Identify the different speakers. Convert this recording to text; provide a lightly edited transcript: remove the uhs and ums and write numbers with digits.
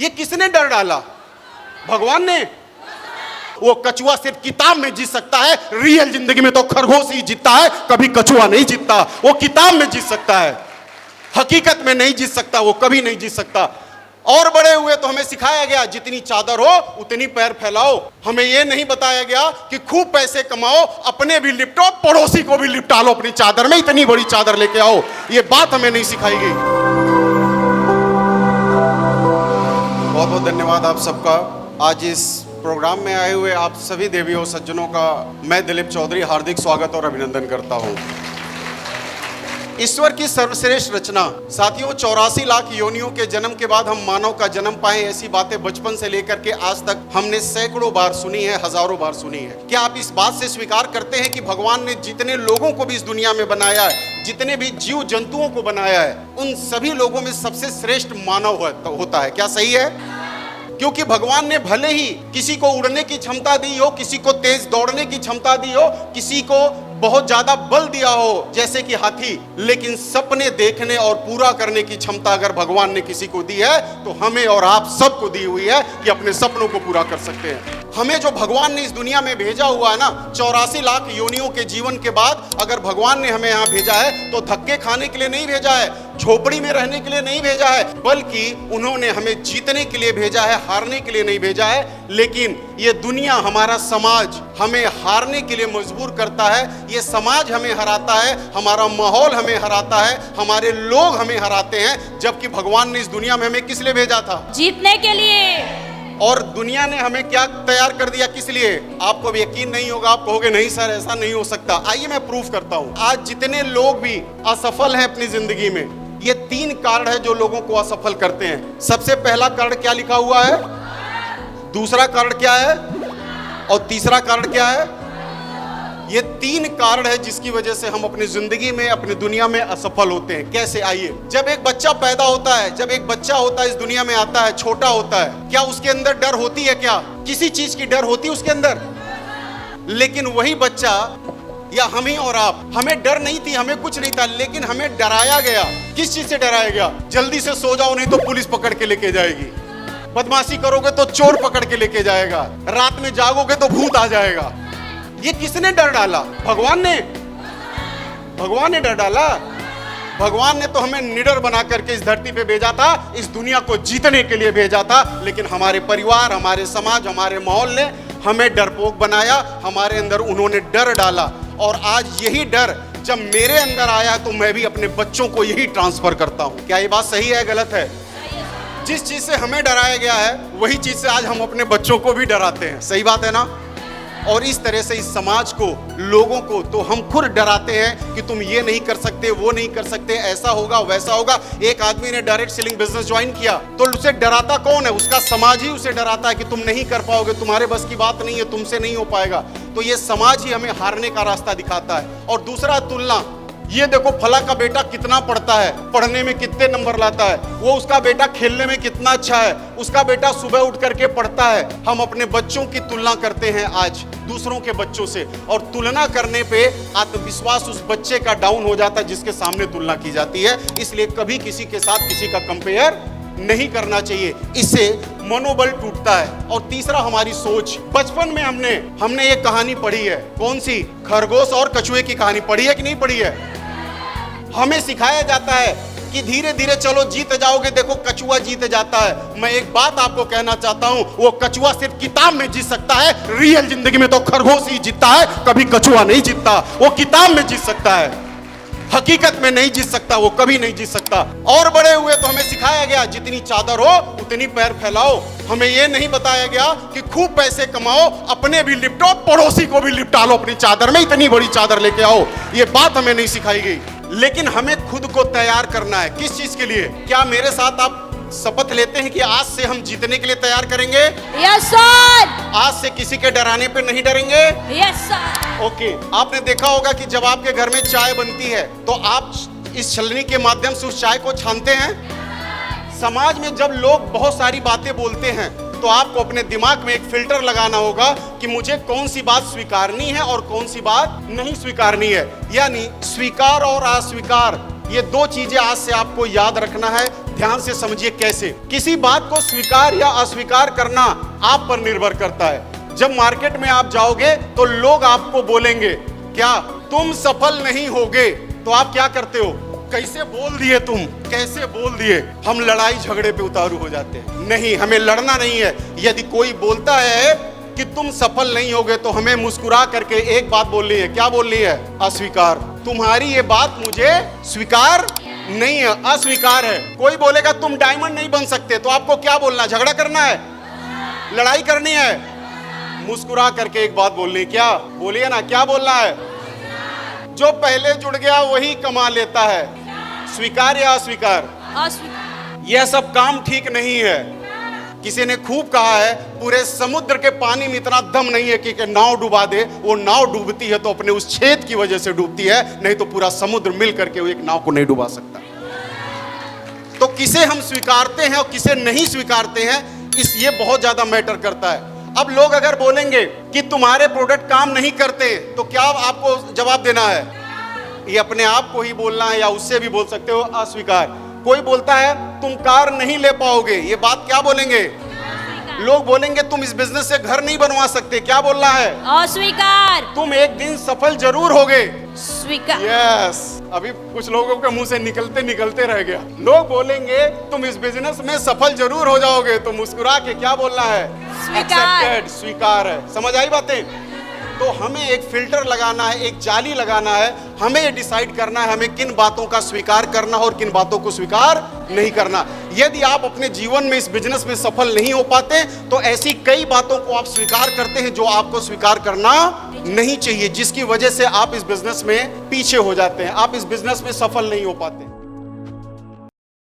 Speaker 1: ये किसने डर डाला? भगवान ने। वो कछुआ सिर्फ किताब में जीत सकता है, रियल जिंदगी में तो खरगोश ही जीतता है, कभी कछुआ नहीं जीतता। वो किताब में जीत सकता है, हकीकत में नहीं जीत सकता, वो कभी नहीं जीत सकता। और बड़े हुए तो हमें सिखाया गया जितनी चादर हो उतनी पैर फैलाओ। हमें यह नहीं बताया गया कि खूब पैसे कमाओ, अपने भी लिपटो, पड़ोसी को भी लिपटा लो अपनी चादर में, इतनी बड़ी चादर लेके आओ। ये बात हमें नहीं सिखाई गई। बहुत बहुत धन्यवाद आप सबका। आज इस प्रोग्राम में आए हुए आप सभी देवियों सज्जनों का मैं दिलीप चौधरी हार्दिक स्वागत और अभिनंदन करता हूं। ईश्वर की सर्वश्रेष्ठ रचना। साथियों, 84 लाख योनियों के जन्म के बाद हम मानव का जन्म पाए, ऐसी बातें बचपन से लेकर के आज तक हमने सैकड़ों बार सुनी है, हजारों बार सुनी है। क्या आप इस बात से स्वीकार करते हैं कि भगवान ने जितने लोगों को भी इस दुनिया में बनाया है, जितने भी जीव जंतुओं को बनाया है, उन सभी लोगों में सबसे श्रेष्ठ मानव होता है? क्या सही है? क्योंकि भगवान ने भले ही किसी को उड़ने की क्षमता दी हो, किसी को तेज दौड़ने की क्षमता दी हो, किसी को बहुत ज्यादा बल दिया हो जैसे कि हाथी, लेकिन सपने देखने और पूरा करने की क्षमता अगर भगवान ने किसी को दी है तो हमें और आप सबको दी हुई है कि अपने सपनों को पूरा कर सकते हैं। हमें जो भगवान ने इस दुनिया में भेजा हुआ है ना, 84 लाख योनियों के जीवन के बाद अगर भगवान ने हमें यहाँ भेजा है तो धक्के खाने के लिए नहीं भेजा है, झोपड़ी में रहने के लिए नहीं भेजा है, बल्कि उन्होंने हमें जीतने के लिए भेजा है, हारने के लिए नहीं भेजा है। लेकिन ये दुनिया, हमारा समाज हमें हारने के लिए मजबूर करता है, ये समाज हमें हराता है, हमारा माहौल हमें हराता है, हमारे लोग हमें हराते हैं, जबकि भगवान ने इस दुनिया में हमें किस लिए भेजा था?
Speaker 2: जीतने के लिए।
Speaker 1: और दुनिया ने हमें क्या तैयार कर दिया, किस लिए? आपको भी यकीन नहीं होगा, आप कहोगे नहीं सर ऐसा नहीं हो सकता। आइए मैं प्रूफ करता हूं। आज जितने लोग भी असफल हैं अपनी जिंदगी में, ये 3 कारण है जो लोगों को असफल करते हैं। सबसे पहला कारण क्या लिखा हुआ है? दूसरा कारण क्या है? और तीसरा कारण क्या है? ये 3 कारण है जिसकी वजह से हम अपनी जिंदगी में, अपनी दुनिया में असफल होते हैं। कैसे? आइए। जब एक बच्चा पैदा होता है, जब एक बच्चा होता है, इस दुनिया में आता है, छोटा होता है, क्या उसके अंदर डर होती है? क्या किसी चीज की डर होती है उसके अंदर? लेकिन वही बच्चा या हम ही और आप, हमें डर नहीं थी, हमें कुछ नहीं था, लेकिन हमें डराया गया। किस चीज से डराया गया? जल्दी से सो जाओ नहीं तो पुलिस पकड़ के लेके जाएगी, बदमाशी करोगे तो चोर पकड़ के लेके जाएगा, रात में जागोगे तो भूत आ जाएगा। ये किसने डर डाला? भगवान ने। भगवान ने डर डाला। भगवान ने तो हमें निडर बना करके इस धरती पे भेजा था, इस दुनिया को जीतने के लिए भेजा था। लेकिन हमारे परिवार, हमारे समाज, हमारे माहौल ने हमें डरपोक बनाया, हमारे अंदर उन्होंने डर डाला। और आज यही डर जब मेरे अंदर आया तो मैं भी अपने बच्चों को यही ट्रांसफर करता हूं। क्या ये बात सही है, गलत है? जिस चीज से हमें डराया गया है वही चीज से आज हम अपने बच्चों को भी डराते हैं। सही बात है ना? और इस तरह से इस समाज को, लोगों को तो हम खुद डराते हैं कि तुम ये नहीं कर सकते, वो नहीं कर सकते, ऐसा होगा, वैसा होगा। एक आदमी ने डायरेक्ट सेलिंग बिजनेस ज्वाइन किया तो उसे डराता कौन है? उसका समाज ही उसे डराता है कि तुम नहीं कर पाओगे, तुम्हारे बस की बात नहीं है, तुमसे नहीं हो पाएगा। तो ये समाज ही हमें हारने का रास्ता दिखाता है। और दूसरा, तुलना। ये देखो फला का बेटा कितना पढ़ता है, पढ़ने में कितने नंबर लाता है, वो उसका बेटा खेलने में कितना अच्छा है, उसका बेटा सुबह उठ करके पढ़ता है। हम अपने बच्चों की तुलना करते हैं आज दूसरों के बच्चों से, और तुलना करने पे आत्मविश्वास उस बच्चे का डाउन हो जाता है जिसके सामने तुलना की जाती है। इसलिए कभी किसी के साथ किसी का कंपेयर नहीं करना चाहिए, इससे मनोबल टूटता है। और तीसरा, हमारी सोच। बचपन में हमने एक कहानी पढ़ी है। कौन सी? खरगोश और कछुए की कहानी पढ़ी है कि नहीं पढ़ी है? हमें सिखाया जाता है कि धीरे धीरे चलो जीत जाओगे, देखो कछुआ जीत जाता है। मैं एक बात आपको कहना चाहता हूं, वो कछुआ सिर्फ किताब में जीत सकता है, रियल जिंदगी में तो खरगोश ही जीतता है, कभी कछुआ नहीं जीतता। वो किताब में जीत सकता है, हकीकत में नहीं जीत सकता, वो कभी नहीं जीत सकता। और बड़े हुए तो हमें सिखाया गया जितनी चादर हो उतनी पैर फैलाओ। हमें यह नहीं बताया गया कि खूब पैसे कमाओ, अपने भी लिपटो, पड़ोसी को भी लिपटा लो अपनी चादर में, इतनी बड़ी चादर लेके आओ। ये बात हमें नहीं सिखाई गई। लेकिन हमें खुद को तैयार करना है। किस चीज के लिए? क्या मेरे साथ आप शपथ लेते हैं कि आज से हम जीतने के लिए तैयार करेंगे?
Speaker 2: Yes sir.
Speaker 1: आज से किसी के डराने पे नहीं डरेंगे?
Speaker 2: Yes sir.
Speaker 1: ओके। आपने देखा होगा कि जब आपके घर में चाय बनती है तो आप इस छलनी के माध्यम से उस चाय को छानते हैं। समाज में जब लोग बहुत सारी बातें बोलते हैं तो आपको अपने दिमाग में एक फिल्टर लगाना होगा कि मुझे कौन सी बात स्वीकारनी है और कौन सी बात नहीं स्वीकारनी है। यानी स्वीकार और अस्वीकार, ये 2 चीजें आज से आपको याद रखना है, ध्यान से समझिए कैसे। किसी बात को स्वीकार या अस्वीकार करना आप पर निर्भर करता है। जब मार्केट में आप जाओगे तो लोग आपको बोलेंगे क्या तुम सफल नहीं होगे, तो आप क्या करते हो, कैसे बोल दिए तुम, कैसे बोल दिए, हम लड़ाई झगड़े पे उतारू हो जाते हैं। नहीं, हमें लड़ना नहीं है। यदि कोई बोलता है कि तुम सफल नहीं होगे तो हमें मुस्कुरा करके एक बात बोलनी है। क्या बोलनी है? अस्वीकार। तुम्हारी ये बात मुझे स्वीकार नहीं है, अस्वीकार है। कोई बोलेगा तुम डायमंड नहीं बन सकते, तो आपको क्या बोलना है? झगड़ा करना है, लड़ाई करनी है? मुस्कुरा करके एक बात बोलनी है। क्या बोलिए ना, क्या बोलना है? जो पहले जुड़ गया वही कमा लेता है। स्वीकार या अस्वीकार?
Speaker 2: अस्वीकार।
Speaker 1: यह सब काम ठीक नहीं है। किसी ने खूब कहा है पूरे समुद्र के पानी में इतना दम नहीं है कि नाव डुबा दे। वो नाव डूबती है तो अपने उस छेद की वजह से डूबती है, नहीं तो पूरा समुद्र मिल करके वो एक नाव को नहीं डुबा सकता। तो किसे हम स्वीकारते हैं और किसे नहीं स्वीकारते हैं, ये बहुत ज्यादा मैटर करता है। अब लोग अगर बोलेंगे कि तुम्हारे प्रोडक्ट काम नहीं करते, तो क्या आपको जवाब देना है? ये अपने आप को ही बोलना है या उससे भी बोल सकते हो अस्वीकार। कोई बोलता है तुम कार नहीं ले पाओगे, ये बात क्या बोलेंगे? लोग बोलेंगे तुम इस बिजनेस से घर नहीं बनवा सकते, क्या बोलना है?
Speaker 2: अस्वीकार।
Speaker 1: तुम एक दिन सफल जरूर होगे।
Speaker 2: स्वीकार।
Speaker 1: यस, अभी कुछ लोगों के मुंह से निकलते निकलते रह गया। लोग बोलेंगे तुम इस बिजनेस में सफल जरूर हो जाओगे, तो मुस्कुरा के क्या बोलना है?
Speaker 2: स्वीकार।
Speaker 1: एक्सेप्टेड, स्वीकार है। समझ आई बातें? तो हमें एक फिल्टर लगाना है, एक जाली लगाना है। हमें ये डिसाइड करना है हमें किन बातों का स्वीकार करना और किन बातों को स्वीकार नहीं करना। यदि आप अपने जीवन में इस बिजनेस में सफल नहीं हो पाते, तो ऐसी कई बातों को आप स्वीकार करते हैं जो आपको स्वीकार करना नहीं चाहिए, जिसकी वजह से आप इस बिजनेस में पीछे हो जाते हैं, आप इस बिजनेस में सफल नहीं हो पाते।